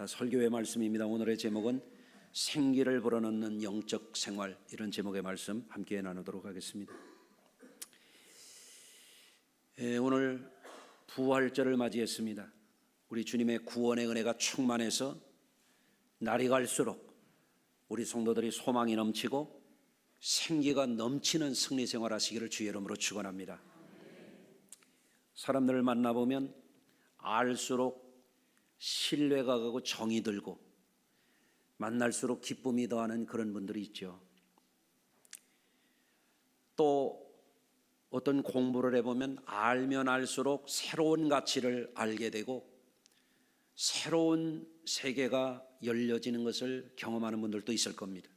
자, 설교의 말씀입니다. 오늘의 제목은 생기를 불어넣는 영적 생활, 이런 제목의 말씀 함께 나누도록 하겠습니다. 오늘 부활절을 맞이했습니다. 우리 주님의 구원의 은혜가 충만해서 날이 갈수록 우리 성도들이 소망이 넘치고 생기가 넘치는 승리 생활 하시기를 주의 이름으로 축원합니다. 사람들을 만나보면 알수록 신뢰가 가고 정이 들고 만날수록 기쁨이 더하는 그런 분들이 있죠. 또 어떤 공부를 해보면 알면 알수록 새로운 가치를 알게 되고 새로운 세계가 열려지는 것을 경험하는 분들도 있을 겁니다.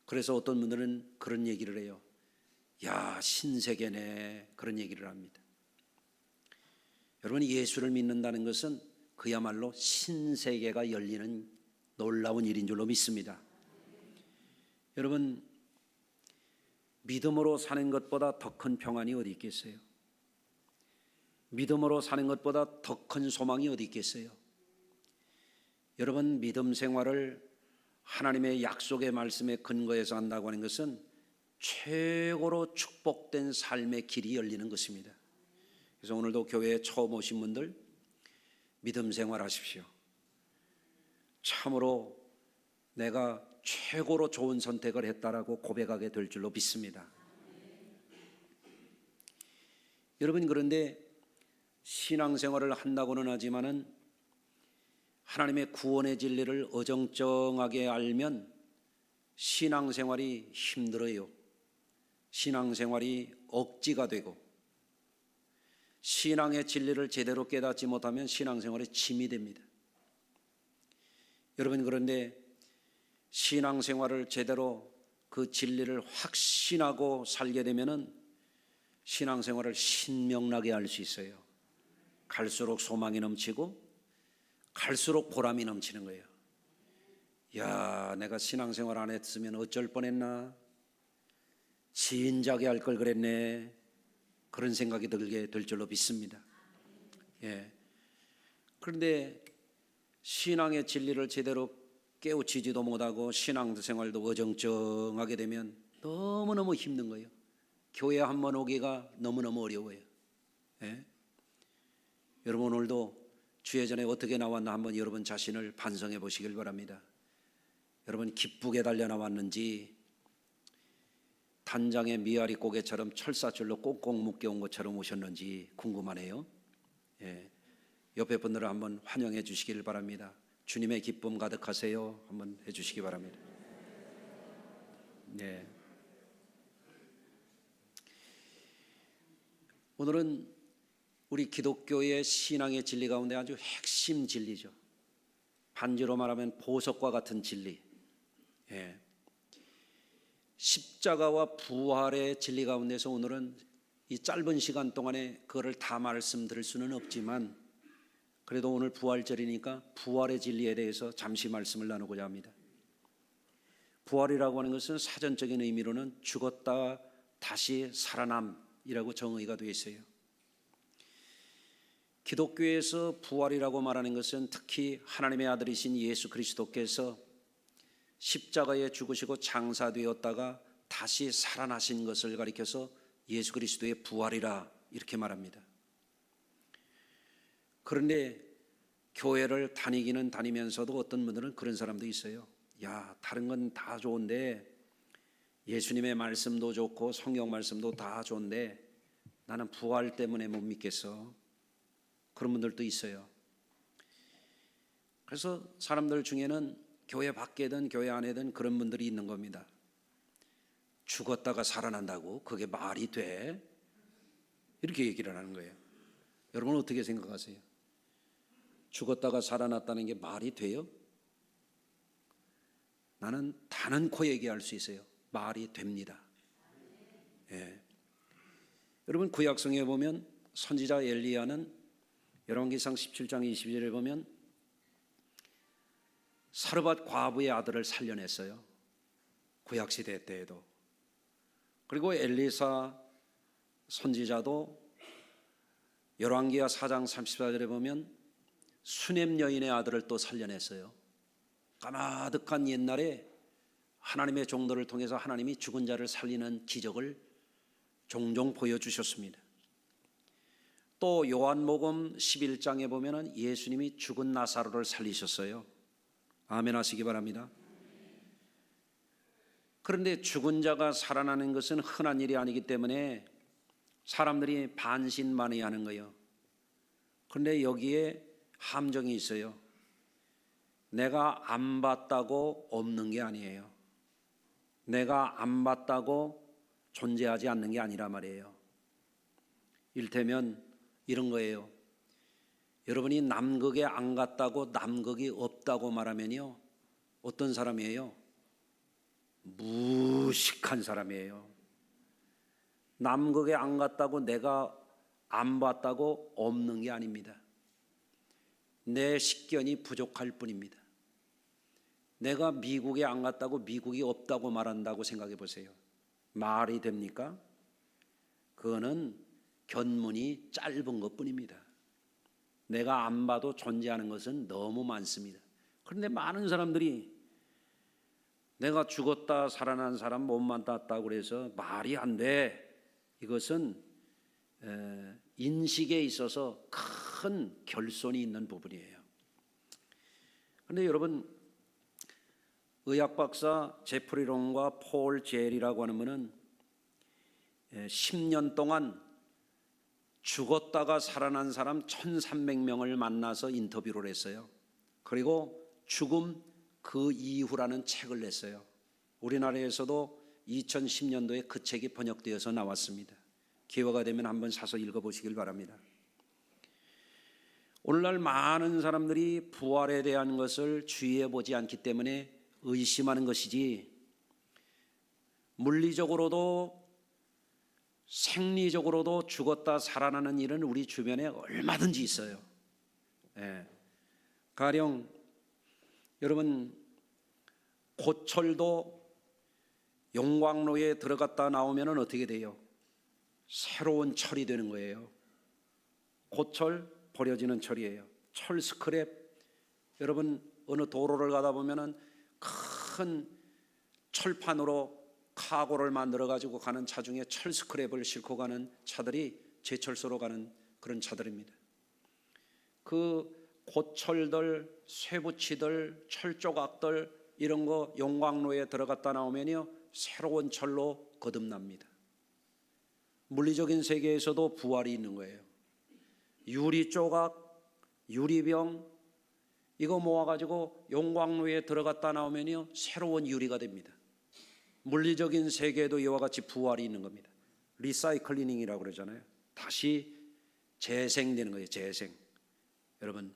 그래서 어떤 분들은 그런 얘기를 해요. 야, 신세계네, 그런 얘기를 합니다. 여러분, 예수를 믿는다는 것은 그야말로 신세계가 열리는 놀라운 일인 줄로 믿습니다. 여러분, 믿음으로 사는 것보다 더 큰 평안이 어디 있겠어요? 믿음으로 사는 것보다 더 큰 소망이 어디 있겠어요? 여러분, 믿음 생활을 하나님의 약속의 말씀에 근거해서 한다고 하는 것은 최고로 축복된 삶의 길이 열리는 것입니다. 그래서 오늘도 교회에 처음 오신 분들 믿음 생활하십시오. 참으로 내가 최고로 좋은 선택을 했다라고 고백하게 될 줄로 믿습니다. 여러분, 그런데 신앙생활을 한다고는 하지만은 하나님의 구원의 진리를 어정쩡하게 알면 신앙생활이 힘들어요. 신앙생활이 억지가 되고 신앙의 진리를 제대로 깨닫지 못하면 신앙생활에 짐이 됩니다. 여러분, 그런데 신앙생활을 제대로 그 진리를 확신하고 살게 되면은 신앙생활을 신명나게 할 수 있어요. 갈수록 소망이 넘치고 갈수록 보람이 넘치는 거예요. 야, 내가 신앙생활 안 했으면 어쩔 뻔했나? 진작에 할 걸 그랬네. 그런 생각이 들게 될 줄로 믿습니다. 그런데 신앙의 진리를 제대로 깨우치지도 못하고 신앙생활도 어정쩡하게 되면 너무너무 힘든 거예요. 교회 한번 오기가 너무너무 어려워요. 여러분, 오늘도 주의 전에 어떻게 나왔나 한번 여러분 자신을 반성해 보시길 바랍니다. 여러분, 기쁘게 달려나왔는지 단장의 미아리 고개처럼 철사줄로 꽁꽁 묶여온 것처럼 오셨는지 궁금하네요. 옆에 분들을 한번 환영해 주시길 바랍니다. 주님의 기쁨 가득하세요 한번 해주시기 바랍니다. 오늘은 우리 기독교의 신앙의 진리 가운데 아주 핵심 진리죠. 반지로 말하면 보석과 같은 진리. 십자가와 부활의 진리 가운데서 오늘은 이 짧은 시간 동안에 그거를 다 말씀드릴 수는 없지만 그래도 오늘 부활절이니까 부활의 진리에 대해서 잠시 말씀을 나누고자 합니다. 부활이라고 하는 것은 사전적인 의미로는 죽었다 다시 살아남이라고 정의가 되어 있어요. 기독교에서 부활이라고 말하는 것은 특히 하나님의 아들이신 예수 그리스도께서 십자가에 죽으시고 장사되었다가 다시 살아나신 것을 가리켜서 예수 그리스도의 부활이라 이렇게 말합니다. 그런데 교회를 다니기는 다니면서도 어떤 분들은 그런 사람도 있어요. 야, 다른 건 다 좋은데 예수님의 말씀도 좋고 성경 말씀도 다 좋은데 나는 부활 때문에 못 믿겠어. 그런 분들도 있어요. 그래서 사람들 중에는 교회 밖에든 교회 안에든 그런 분들이 있는 겁니다. 죽었다가 살아난다고? 그게 말이 돼? 이렇게 얘기를 하는 거예요. 여러분, 어떻게 생각하세요? 죽었다가 살아났다는 게 말이 돼요? 나는 단언코 얘기할 수 있어요. 말이 됩니다. 여러분, 구약성에 보면 선지자 엘리야는 열왕기상 17장 22절에 보면 사르밧 과부의 아들을 살려냈어요. 구약시대 때에도. 그리고 엘리사 선지자도 열왕기하 4장 34절에 보면 수넴 여인의 아들을 또 살려냈어요. 까마득한 옛날에 하나님의 종들을 통해서 하나님이 죽은 자를 살리는 기적을 종종 보여주셨습니다. 또 요한복음 11장에 보면은 예수님이 죽은 나사로를 살리셨어요. 아멘 하시기 바랍니다. 그런데 죽은 자가 살아나는 것은 흔한 일이 아니기 때문에 사람들이 반신반의하는 거예요. 그런데 여기에 함정이 있어요. 내가 안 봤다고 없는 게 아니에요. 내가 안 봤다고 존재하지 않는 게 아니라 말이에요. 이를테면 이런 거예요. 여러분이 남극에 안 갔다고 남극이 없다고 말하면요, 어떤 사람이에요? 무식한 사람이에요. 남극에 안 갔다고 내가 안 봤다고 없는 게 아닙니다. 내 식견이 부족할 뿐입니다. 내가 미국에 안 갔다고 미국이 없다고 말한다고 생각해 보세요. 말이 됩니까? 그거는 견문이 짧은 것뿐입니다. 내가 안 봐도 존재하는 것은 너무 많습니다. 그런데 많은 사람들이 내가 죽었다 살아난 사람 못 만났다고 그래서 말이 안 돼. 이것은 인식에 있어서 큰 결손이 있는 부분이에요. 그런데 여러분, 의학 박사 제프리 롱과 폴 젤이라고 하는 분은 10년 동안 죽었다가 살아난 사람 1,300명을 만나서 인터뷰를 했어요. 그리고 죽음 그 이후라는 책을 냈어요. 우리나라에서도 2010년도에 그 책이 번역되어서 나왔습니다. 기회가 되면 한번 사서 읽어보시길 바랍니다. 오늘날 많은 사람들이 부활에 대한 것을 주의해 보지 않기 때문에 의심하는 것이지, 물리적으로도 생리적으로도 죽었다 살아나는 일은 우리 주변에 얼마든지 있어요. 가령 여러분, 고철도 용광로에 들어갔다 나오면 어떻게 돼요? 새로운 철이 되는 거예요. 고철, 버려지는 철이에요. 철 스크랩, 여러분 어느 도로를 가다 보면 큰 철판으로 카고를 만들어 가지고 가는 차 중에 철 스크랩을 싣고 가는 차들이 제철소로 가는 그런 차들입니다. 그 고철들, 쇠붙이들, 철조각들 이런 거 용광로에 들어갔다 나오면요, 새로운 철로 거듭납니다. 물리적인 세계에서도 부활이 있는 거예요. 유리 조각, 유리병 이거 모아가지고 용광로에 들어갔다 나오면요, 새로운 유리가 됩니다. 물리적인 세계에도 이와 같이 부활이 있는 겁니다. 리사이클링이라고 그러잖아요. 다시 재생되는 거예요. 재생. 여러분,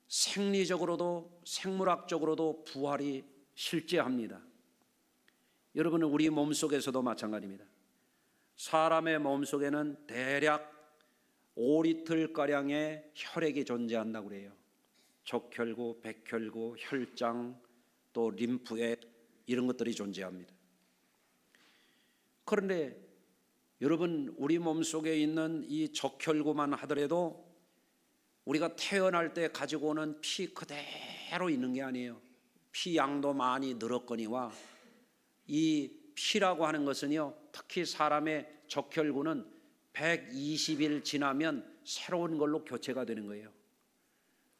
생리적으로도 생물학적으로도 부활이 실제합니다. 여러분, 우리 몸속에서도 마찬가지입니다. 사람의 몸속에는 대략 5리터가량의 혈액이 존재한다고 그래요. 적혈구, 백혈구, 혈장, 또 림프액 이런 것들이 존재합니다. 그런데 여러분, 우리 몸속에 있는 이 적혈구만 하더라도 우리가 태어날 때 가지고 오는 피 그대로 있는 게 아니에요. 피 양도 많이 늘었거니와 이 피라고 하는 것은요, 특히 사람의 적혈구는 120일 지나면 새로운 걸로 교체가 되는 거예요.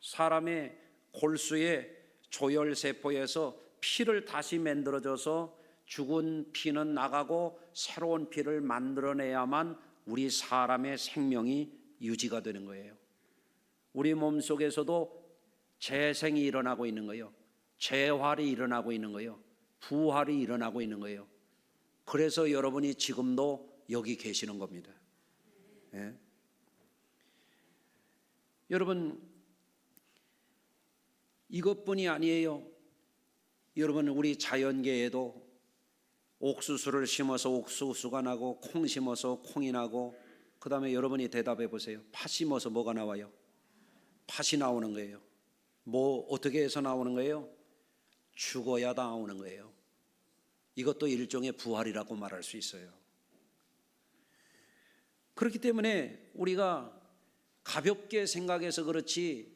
사람의 골수의 조혈세포에서 피를 다시 만들어줘서 죽은 피는 나가고 새로운 피를 만들어내야만 우리 사람의 생명이 유지가 되는 거예요. 우리 몸속에서도 재생이 일어나고 있는 거예요. 재활이 일어나고 있는 거예요. 부활이 일어나고 있는 거예요. 그래서 여러분이 지금도 여기 계시는 겁니다. 예? 여러분, 이것뿐이 아니에요. 여러분, 우리 자연계에도 옥수수를 심어서 옥수수가 나고, 콩 심어서 콩이 나고, 그 다음에 여러분이 대답해 보세요. 팥 심어서 뭐가 나와요? 팥이 나오는 거예요. 뭐 어떻게 해서 나오는 거예요? 죽어야 나오는 거예요. 이것도 일종의 부활이라고 말할 수 있어요. 그렇기 때문에 우리가 가볍게 생각해서 그렇지,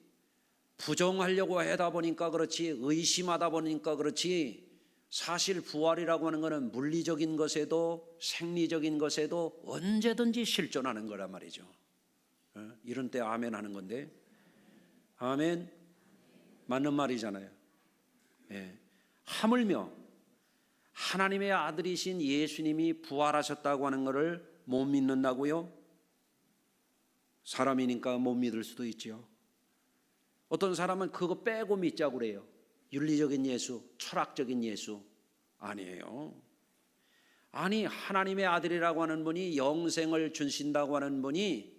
부정하려고 하다 보니까 그렇지, 의심하다 보니까 그렇지, 사실 부활이라고 하는 것은 물리적인 것에도 생리적인 것에도 언제든지 실존하는 거란 말이죠. 이런 때 아멘 하는 건데, 아멘 맞는 말이잖아요. 하물며 하나님의 아들이신 예수님이 부활하셨다고 하는 것을 못 믿는다고요? 사람이니까 못 믿을 수도 있죠. 어떤 사람은 그거 빼고 믿자고 그래요. 윤리적인 예수, 철학적인 예수. 아니에요. 아니, 하나님의 아들이라고 하는 분이, 영생을 주신다고 하는 분이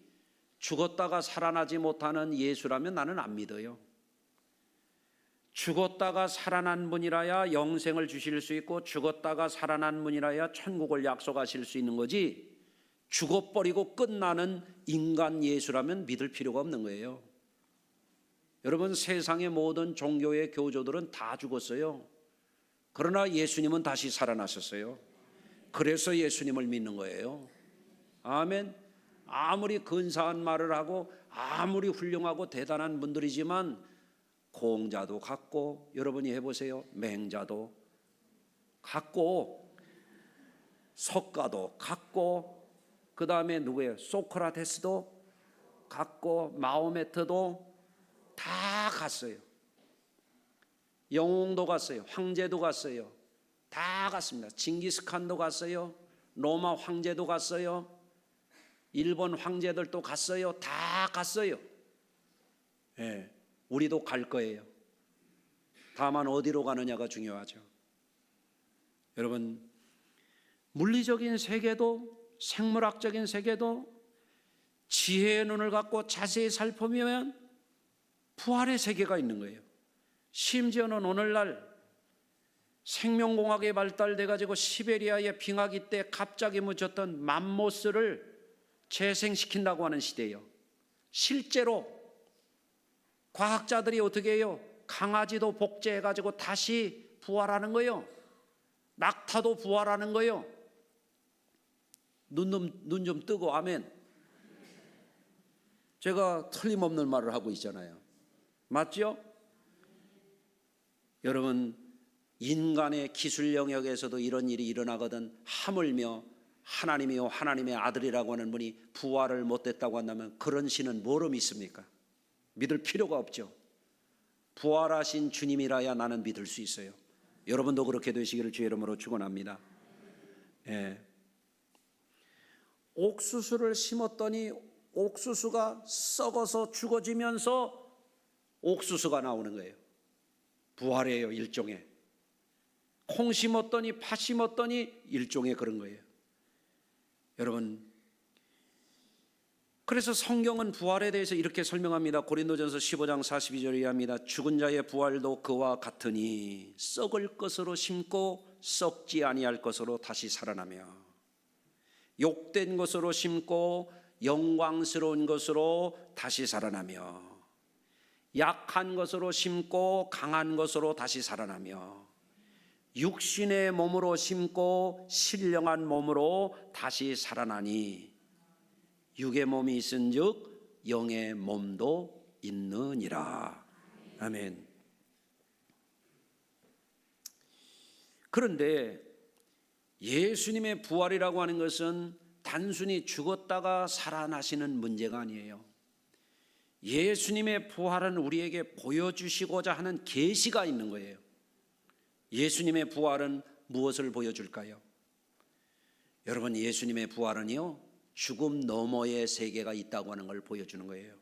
죽었다가 살아나지 못하는 예수라면 나는 안 믿어요. 죽었다가 살아난 분이라야 영생을 주실 수 있고, 죽었다가 살아난 분이라야 천국을 약속하실 수 있는 거지, 죽어버리고 끝나는 인간 예수라면 믿을 필요가 없는 거예요. 여러분, 세상의 모든 종교의 교조들은 다 죽었어요. 그러나 예수님은 다시 살아나셨어요. 그래서 예수님을 믿는 거예요. 아멘. 아무리 근사한 말을 하고 아무리 훌륭하고 대단한 분들이지만 공자도 같고, 여러분이 해보세요. 맹자도 같고, 석가도 같고, 그 다음에 누구예요? 소크라테스도 같고, 마호메트도 다 갔어요. 영웅도 갔어요. 황제도 갔어요. 다 갔습니다. 징기스칸도 갔어요. 로마 황제도 갔어요. 일본 황제들도 갔어요. 다 갔어요. 우리도 갈 거예요. 다만 어디로 가느냐가 중요하죠. 여러분, 물리적인 세계도 생물학적인 세계도 지혜의 눈을 갖고 자세히 살펴보면 부활의 세계가 있는 거예요. 심지어는 오늘날 생명공학이 발달돼 가지고 시베리아의 빙하기 때 갑자기 묻혔던 맘모스를 재생시킨다고 하는 시대예요. 실제로 과학자들이 어떻게 해요? 강아지도 복제해 가지고 다시 부활하는 거예요. 낙타도 부활하는 거예요. 눈 좀 뜨고 아멘. 제가 틀림없는 말을 하고 있잖아요. 맞죠? 여러분, 인간의 기술 영역에서도 이런 일이 일어나거든. 하물며 하나님이요 하나님의 아들이라고 하는 분이 부활을 못했다고 한다면 그런 신은 뭐로 믿습니까? 믿을 필요가 없죠. 부활하신 주님이라야 나는 믿을 수 있어요. 여러분도 그렇게 되시기를 주의 이름으로 축원합니다. 옥수수를 심었더니 옥수수가 썩어서 죽어지면서 옥수수가 나오는 거예요. 부활이에요. 일종의. 콩 심었더니 팥 심었더니 일종의 그런 거예요. 여러분, 그래서 성경은 부활에 대해서 이렇게 설명합니다. 고린도전서 15장 42절에 의합니다. 죽은 자의 부활도 그와 같으니 썩을 것으로 심고 썩지 아니할 것으로 다시 살아나며, 욕된 것으로 심고 영광스러운 것으로 다시 살아나며, 약한 것으로 심고 강한 것으로 다시 살아나며, 육신의 몸으로 심고 신령한 몸으로 다시 살아나니 육의 몸이 있은즉 영의 몸도 있느니라. 아멘. 그런데 예수님의 부활이라고 하는 것은 단순히 죽었다가 살아나시는 문제가 아니에요. 예수님의 부활은 우리에게 보여주시고자 하는 계시가 있는 거예요. 예수님의 부활은 무엇을 보여줄까요? 여러분, 예수님의 부활은요, 죽음 너머의 세계가 있다고 하는 걸 보여주는 거예요.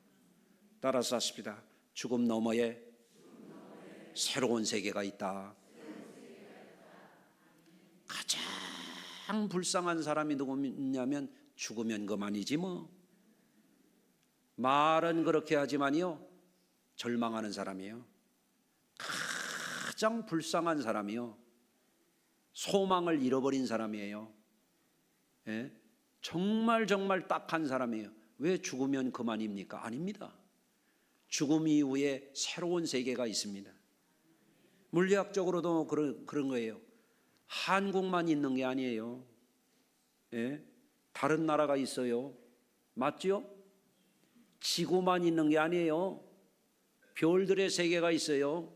따라서 하십시다. 죽음 너머에 새로운 세계가 있다. 가장 불쌍한 사람이 누구냐면 죽으면 그만이지 뭐. 말은 그렇게 하지만요, 절망하는 사람이에요. 가장 불쌍한 사람이요, 소망을 잃어버린 사람이에요. 정말 딱한 사람이에요. 왜 죽으면 그만입니까? 아닙니다. 죽음 이후에 새로운 세계가 있습니다. 물리학적으로도 그런 거예요. 한국만 있는 게 아니에요. 다른 나라가 있어요. 맞죠? 지구만 있는 게 아니에요. 별들의 세계가 있어요.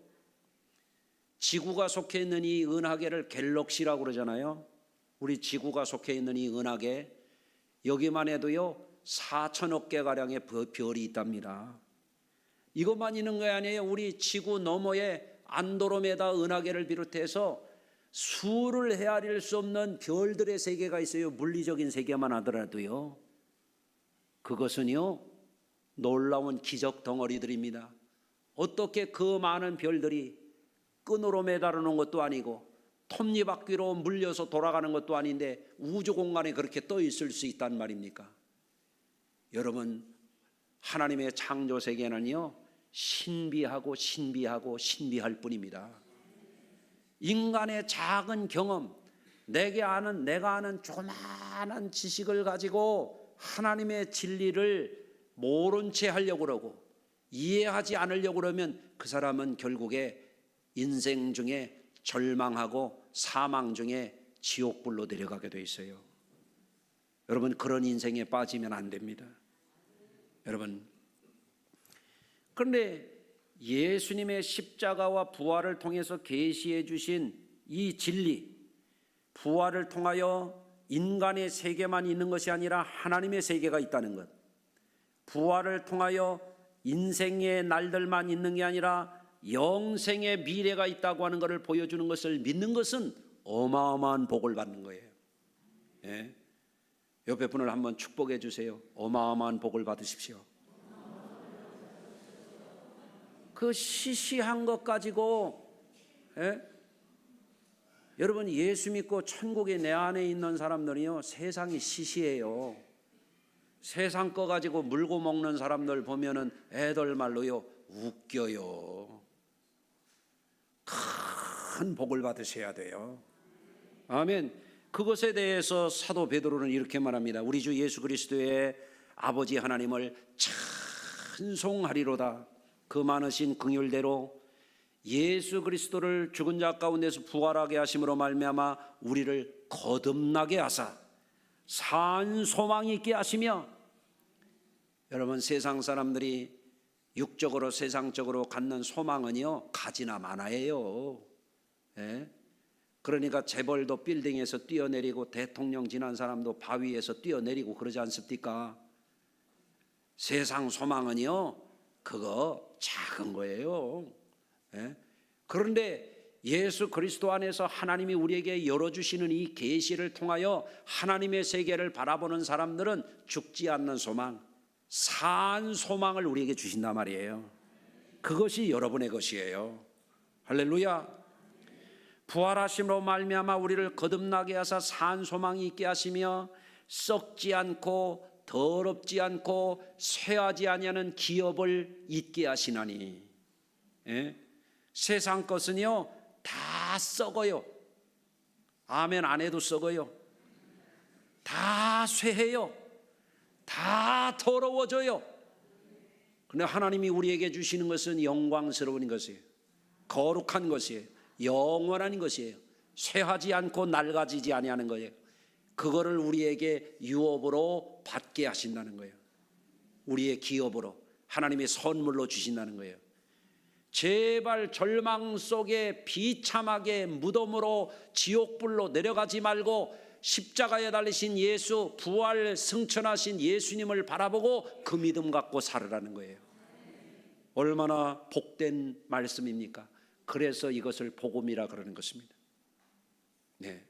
지구가 속해 있는 이 은하계를 갤럭시라고 그러잖아요. 우리 지구가 속해 있는 이 은하계, 여기만 해도요 4천억 개가량의 별이 있답니다. 이것만 있는 게 아니에요. 우리 지구 너머에 안드로메다 은하계를 비롯해서 수를 헤아릴 수 없는 별들의 세계가 있어요. 물리적인 세계만 하더라도요. 그것은요 놀라운 기적 덩어리들입니다. 어떻게 그 많은 별들이 끈으로 매달아 놓은 것도 아니고 톱니바퀴로 물려서 돌아가는 것도 아닌데 우주 공간에 그렇게 떠 있을 수 있단 말입니까? 여러분, 하나님의 창조 세계는요 신비하고 신비하고 신비할 뿐입니다. 인간의 작은 경험, 내가 아는 조그마한 지식을 가지고 하나님의 진리를 모른 채 하려고 그러고 이해하지 않으려고 그러면 그 사람은 결국에 인생 중에 절망하고 사망 중에 지옥불로 내려가게 돼 있어요. 여러분, 그런 인생에 빠지면 안 됩니다. 여러분, 그런데 예수님의 십자가와 부활을 통해서 계시해 주신 이 진리, 부활을 통하여 인간의 세계만 있는 것이 아니라 하나님의 세계가 있다는 것, 부활을 통하여 인생의 날들만 있는 게 아니라 영생의 미래가 있다고 하는 것을 보여주는 것을 믿는 것은 어마어마한 복을 받는 거예요. 예? 옆에 분을 한번 축복해 주세요. 어마어마한 복을 받으십시오. 그 시시한 것 가지고 여러분, 예수 믿고 천국에 내 안에 있는 사람들이요 세상이 시시해요. 세상 거 가지고 물고 먹는 사람들 보면은 애들 말로요 웃겨요. 큰 복을 받으셔야 돼요. 아멘. 그것에 대해서 사도 베드로는 이렇게 말합니다. 우리 주 예수 그리스도의 아버지 하나님을 찬송하리로다. 그 많으신 긍휼대로 예수 그리스도를 죽은 자 가운데서 부활하게 하심으로 말미암아 우리를 거듭나게 하사 산 소망이 있게 하시며, 여러분, 세상 사람들이 육적으로 세상적으로 갖는 소망은요 가지나 마나예요. 예? 그러니까 재벌도 빌딩에서 뛰어내리고 대통령 지난 사람도 바위에서 뛰어내리고 그러지 않습니까? 세상 소망은요 그거 작은 거예요. 예? 그런데 예수 그리스도 안에서 하나님이 우리에게 열어주시는 이 계시를 통하여 하나님의 세계를 바라보는 사람들은 죽지 않는 소망, 산 소망을 우리에게 주신단 말이에요. 그것이 여러분의 것이에요. 할렐루야. 부활하심으로 말미암아 우리를 거듭나게 하사 산 소망이 있게 하시며 썩지 않고 더럽지 않고 쇠하지 아니하는 기업을 있게 하시나니. 예? 세상 것은요 다 썩어요. 아멘 안 해도 썩어요. 다 쇠해요. 다 더러워져요. 그런데 하나님이 우리에게 주시는 것은 영광스러운 것이에요. 거룩한 것이에요. 영원한 것이에요. 쇠하지 않고 낡아지지 아니하는 거예요. 그거를 우리에게 유업으로 받게 하신다는 거예요. 우리의 기업으로 하나님의 선물로 주신다는 거예요. 제발 절망 속에 비참하게 무덤으로 지옥불로 내려가지 말고 십자가에 달리신 예수, 부활 승천하신 예수님을 바라보고 그 믿음 갖고 살으라는 거예요. 얼마나 복된 말씀입니까? 그래서 이것을 복음이라 그러는 것입니다. 네.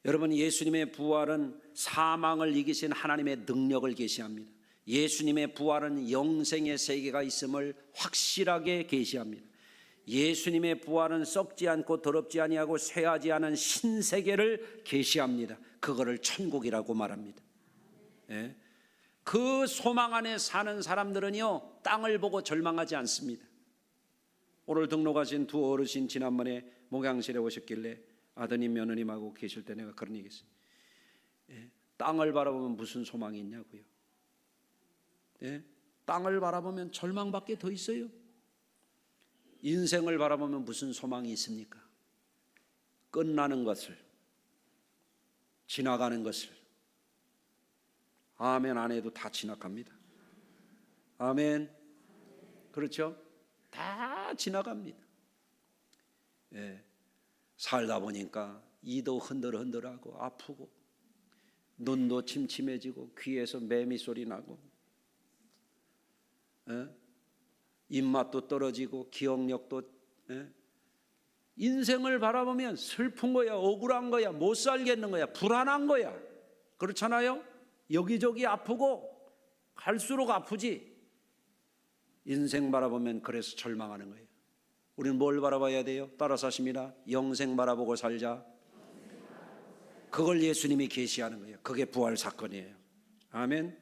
여러분, 예수님의 부활은 사망을 이기신 하나님의 능력을 계시합니다. 예수님의 부활은 영생의 세계가 있음을 확실하게 계시합니다. 예수님의 부활은 썩지 않고 더럽지 아니하고 쇠하지 않은 신세계를 계시합니다. 그거를 천국이라고 말합니다. 예? 그 소망 안에 사는 사람들은요 땅을 보고 절망하지 않습니다. 오늘 등록하신 두 어르신 지난번에 목양실에 오셨길래 아드님 며느님하고 계실 때 내가 그런 얘기 했어요. 예? 땅을 바라보면 무슨 소망이 있냐고요. 예? 땅을 바라보면 절망밖에 더 있어요. 인생을 바라보면 무슨 소망이 있습니까? 끝나는 것을, 지나가는 것을, 아멘 안 해도 다 지나갑니다. 아멘. 그렇죠? 다 지나갑니다. 예. 살다 보니까 이도 흔들흔들하고 아프고 눈도 침침해지고 귀에서 매미 소리 나고 입맛도 떨어지고 기억력도 인생을 바라보면 슬픈 거야, 억울한 거야, 못 살겠는 거야, 불안한 거야. 그렇잖아요? 여기저기 아프고 갈수록 아프지. 인생 바라보면 그래서 절망하는 거예요. 우리는 뭘 바라봐야 돼요? 따라서 하십니다. 영생 바라보고 살자. 그걸 예수님이 계시하는 거예요. 그게 부활 사건이에요. 아멘.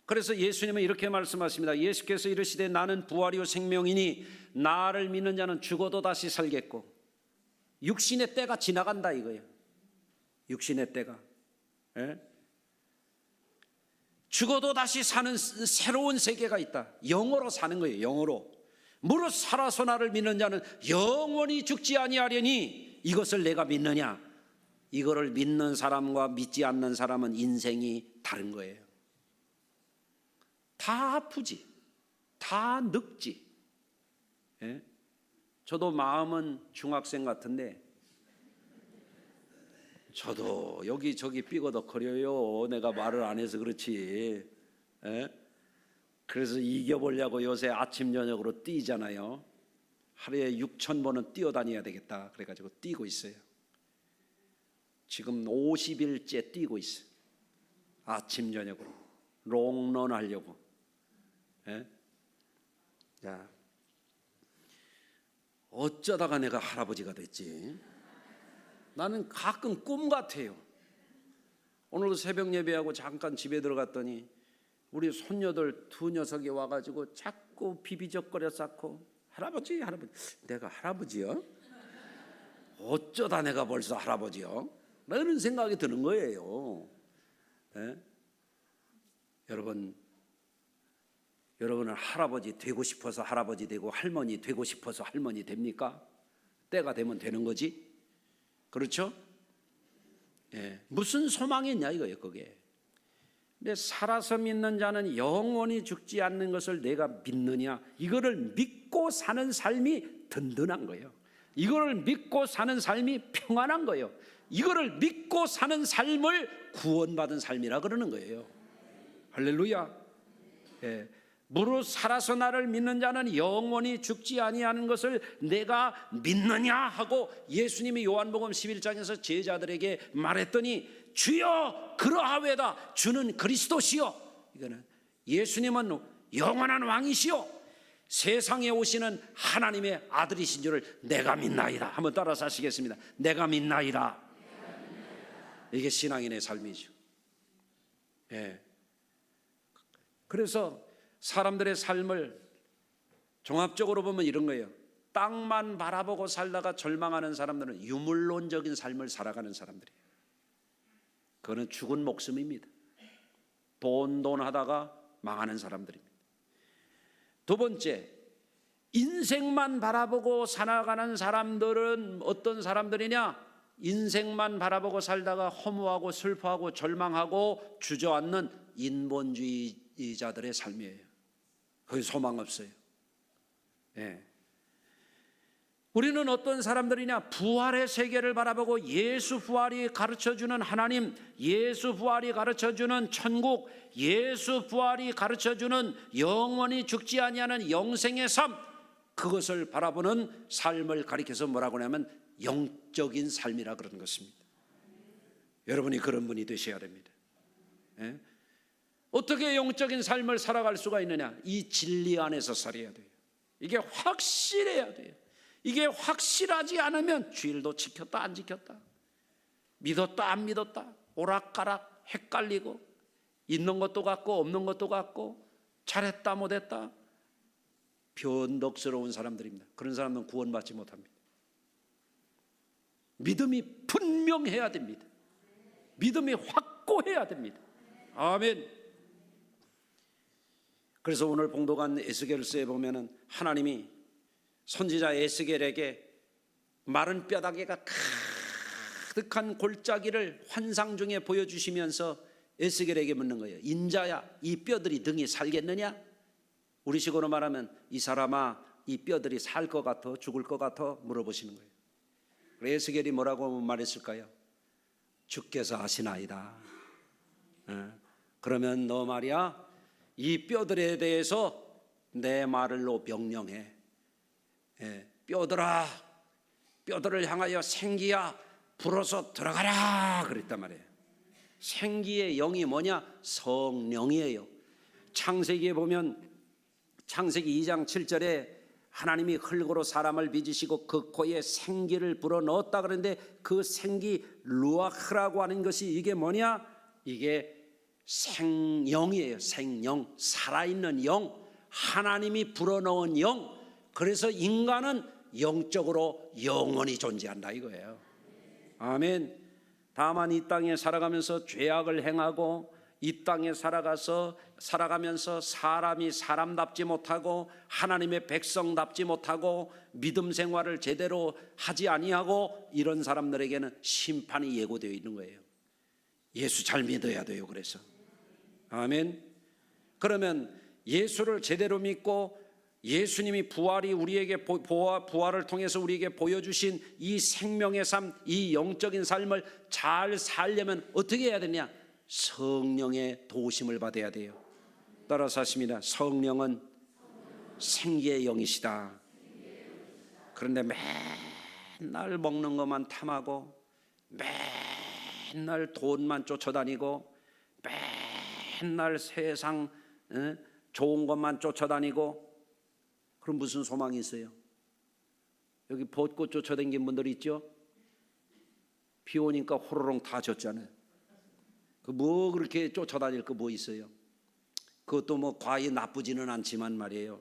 그래서 예수님은 이렇게 말씀하십니다. 예수께서 이르시되 나는 부활이요 생명이니 나를 믿는 자는 죽어도 다시 살겠고. 육신의 때가 지나간다 이거예요. 육신의 때가. 예? 죽어도 다시 사는 새로운 세계가 있다. 영으로 사는 거예요. 영으로. 무릇 살아서 나를 믿는 자는 영원히 죽지 아니하려니 이것을 내가 믿느냐. 이거를 믿는 사람과 믿지 않는 사람은 인생이 다른 거예요. 다 아프지, 다 늙지. 예? 저도 마음은 중학생 같은데 저도 여기저기 삐거덕거려요. 내가 말을 안 해서 그렇지. 예? 그래서 이겨보려고 요새 아침 저녁으로 뛰잖아요. 하루에 6,000번은 뛰어다녀야 되겠다 그래가지고 뛰고 있어요. 지금 50일째 뛰고 있어요. 아침 저녁으로 롱런 하려고. 예? 자, 어쩌다가 내가 할아버지가 됐지? 나는 가끔 꿈 같아요. 오늘도 새벽 예배하고 잠깐 집에 들어갔더니 우리 손녀들 두 녀석이 와가지고 자꾸 비비적거려 쌓고 할아버지 할아버지. 내가 할아버지요? 어쩌다 내가 벌써 할아버지요? 라는 생각이 드는 거예요. 예? 여러분은 할아버지 되고 싶어서 할아버지 되고 할머니 되고 싶어서 할머니 됩니까? 때가 되면 되는 거지. 그렇죠? 예. 무슨 소망이 있냐 이거예요 그게. 근데 살아서 믿는 자는 영원히 죽지 않는 것을 내가 믿느냐. 이거를 믿고 사는 삶이 든든한 거예요. 이거를 믿고 사는 삶이 평안한 거예요. 이거를 믿고 사는 삶을 구원받은 삶이라 그러는 거예요. 할렐루야. 예. 무릇 살아서 나를 믿는 자는 영원히 죽지 아니하는 것을 내가 믿느냐 하고 예수님이 요한복음 11장에서 제자들에게 말했더니 주여 그러하외다. 주는 그리스도시요. 이거는 예수님은 영원한 왕이시요 세상에 오시는 하나님의 아들이신 줄을 내가 믿나이다. 한번 따라서 하시겠습니다. 내가 믿나이다. 이게 신앙인의 삶이죠. 예. 그래서 사람들의 삶을 종합적으로 보면 이런 거예요. 땅만 바라보고 살다가 절망하는 사람들은 유물론적인 삶을 살아가는 사람들이에요. 그거는 죽은 목숨입니다. 돈 하다가 망하는 사람들입니다. 두 번째, 인생만 바라보고 살아가는 사람들은 어떤 사람들이냐? 인생만 바라보고 살다가 허무하고 슬퍼하고 절망하고 주저앉는 인본주의자들의 삶이에요. 거기 소망 없어요. 예. 우리는 어떤 사람들이냐? 부활의 세계를 바라보고 예수 부활이 가르쳐주는 하나님, 예수 부활이 가르쳐주는 천국, 예수 부활이 가르쳐주는 영원히 죽지 아니하는 영생의 삶, 그것을 바라보는 삶을 가리켜서 뭐라고 하냐면 영적인 삶이라 그러는 것입니다. 여러분이 그런 분이 되셔야 됩니다. 예? 어떻게 영적인 삶을 살아갈 수가 있느냐? 이 진리 안에서 살아야 돼요. 이게 확실해야 돼요. 이게 확실하지 않으면 주일도 지켰다 안 지켰다, 믿었다 안 믿었다, 오락가락 헷갈리고 있는 것도 같고 없는 것도 같고 잘했다 못했다 변덕스러운 사람들입니다. 그런 사람은 구원받지 못합니다. 믿음이 분명해야 됩니다. 믿음이 확고해야 됩니다. 아멘. 그래서 오늘 봉독한 에스겔서에 보면은 하나님이 선지자 에스겔에게 마른 뼈다귀가 가득한 골짜기를 환상 중에 보여주시면서 에스겔에게 묻는 거예요. 인자야, 이 뼈들이 등이 살겠느냐? 우리식으로 말하면 이 사람아, 이 뼈들이 살 것 같아, 죽을 것 같아? 물어보시는 거예요. 그래서 에스겔이 뭐라고 말했을까요? 주께서 아시나이다. 그러면 너 말이야, 이 뼈들에 대해서 내 말로 명령해. 뼈들아, 뼈들을 향하여 생기야 불어서 들어가라 그랬단 말이에요. 생기의 영이 뭐냐? 성령이에요. 창세기에 보면 창세기 2장 7절에 하나님이 흙으로 사람을 빚으시고 그 코에 생기를 불어넣었다 그러는데 그 생기 루아흐라고 하는 것이 이게 뭐냐? 이게 생영이에요. 생영, 살아있는 영, 하나님이 불어넣은 영. 그래서 인간은 영적으로 영원히 존재한다 이거예요. 아멘. 다만 이 땅에 살아가면서 죄악을 행하고 이 땅에 살아가면서 사람이 사람답지 못하고 하나님의 백성답지 못하고 믿음 생활을 제대로 하지 아니하고 이런 사람들에게는 심판이 예고되어 있는 거예요. 예수 잘 믿어야 돼요. 그래서 아멘. 그러면 예수를 제대로 믿고 예수님이 부활이 우리에게 부활을 통해서 우리에게 보여주신 이 생명의 삶, 이 영적인 삶을 잘 살려면 어떻게 해야 되냐? 성령의 도우심을 받아야 돼요. 따라서 하십니다. 성령은 생기의 영이시다. 그런데 맨날 먹는 것만 탐하고 맨날 돈만 쫓아다니고 맨날 세상 좋은 것만 쫓아다니고 그럼 무슨 소망이 있어요? 여기 벚꽃 쫓아다니는 분들 있죠? 비 오니까 호로록 다 졌잖아요. 그 뭐 그렇게 쫓아다닐 거 뭐 있어요? 그것도 뭐 과히 나쁘지는 않지만 말이에요.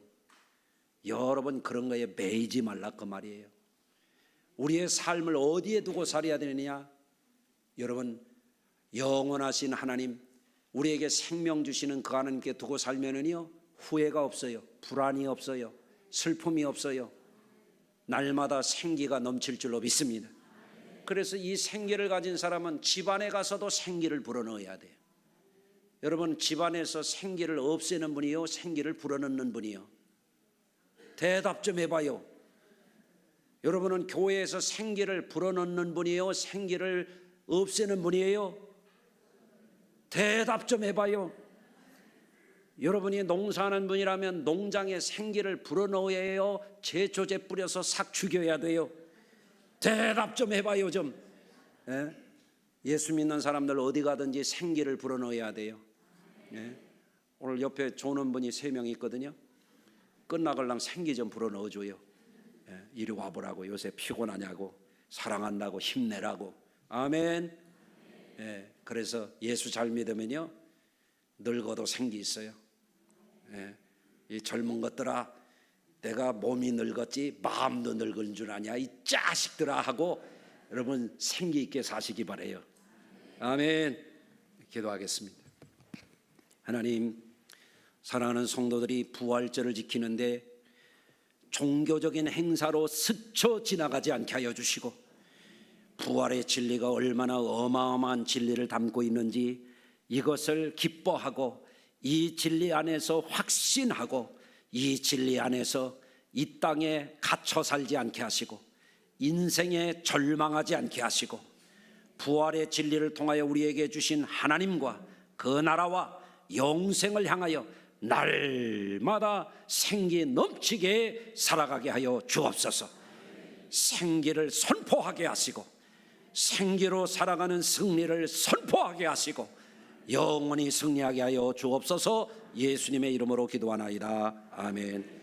여러분 그런 거에 매이지 말라 그 말이에요. 우리의 삶을 어디에 두고 살아야 되느냐? 여러분 영원하신 하나님, 우리에게 생명 주시는 그 하나님께 두고 살면은요 후회가 없어요. 불안이 없어요. 슬픔이 없어요. 날마다 생기가 넘칠 줄로 믿습니다. 그래서 이 생기를 가진 사람은 집안에 가서도 생기를 불어넣어야 돼요. 여러분 집안에서 생기를 없애는 분이요, 생기를 불어넣는 분이요? 대답 좀 해봐요. 여러분은 교회에서 생기를 불어넣는 분이에요, 생기를 없애는 분이에요? 대답 좀 해봐요. 여러분이 농사하는 분이라면 농장에 생기를 불어넣어야 해요? 제초제 뿌려서 싹 죽여야 돼요? 대답 좀 해봐요 좀. 예수 믿는 사람들 어디 가든지 생기를 불어넣어야 돼요. 오늘 옆에 조는 분이 3명 있거든요. 끝나걸랑 생기 좀 불어넣어줘요. 이리 와보라고. 요새 피곤하냐고, 사랑한다고, 힘내라고. 아멘. 그래서 예수 잘 믿으면요 늙어도 생기 있어요. 이 젊은 것들아, 내가 몸이 늙었지 마음도 늙은 줄 아냐 이 자식들아 하고 여러분 생기 있게 사시기 바래요. 아멘. 기도하겠습니다. 하나님, 사랑하는 성도들이 부활절을 지키는데 종교적인 행사로 스쳐 지나가지 않게 하여 주시고, 부활의 진리가 얼마나 어마어마한 진리를 담고 있는지 이것을 기뻐하고 이 진리 안에서 확신하고 이 진리 안에서 이 땅에 갇혀 살지 않게 하시고 인생에 절망하지 않게 하시고 부활의 진리를 통하여 우리에게 주신 하나님과 그 나라와 영생을 향하여 날마다 생기 넘치게 살아가게 하여 주옵소서. 생기를 선포하게 하시고 생기로 살아가는 승리를 선포하게 하시고 영원히 승리하게 하여 주옵소서. 예수님의 이름으로 기도하나이다. 아멘.